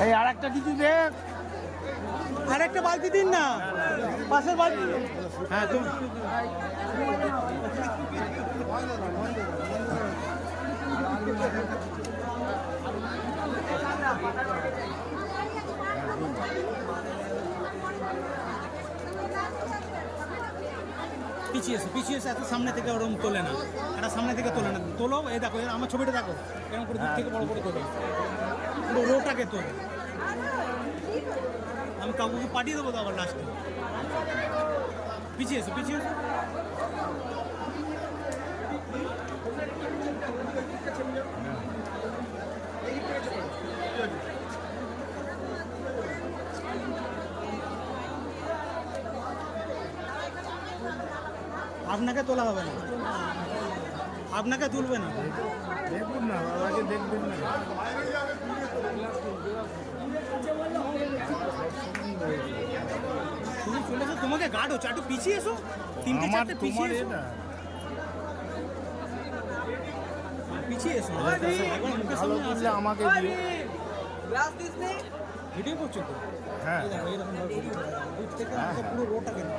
এই আর একটা কিছু দে, আর একটা বালতি দিন না, পাশের বালতি। হ্যাঁ তুমি পিছিয়ে এসে এত সামনে থেকে ওরকম তোলে না, এটা সামনে থেকে তোলে না। তোলো, এই দেখো আমার ছবিটা দেখো, এরকম করে দূর থেকে বড় করে তোলে, পুরো রোটাকে তোলে। আমি কাকুকে পাঠিয়ে দেবো তো আবার লাস্টে। পিছিয়ে এসো। আপনাকে তোলা হবে না, আপনাকে তুলবে না। দেখুন না, বাবাকে দেখবেন না। তুমি চলে এসো, তোমাকে গার্ড হচ্ছে, একটু পিছিয়ে এসো, তিনটে চারটে পিছিয়ে এসো, পিছিয়ে এসো। একবার মুখের সামনে আসলে আমাকে ভিডিও করছো তো? হ্যাঁ এইরকম ভাবে ভিডিও দূর থেকে আমাকে পুরো রোটাকে বলো।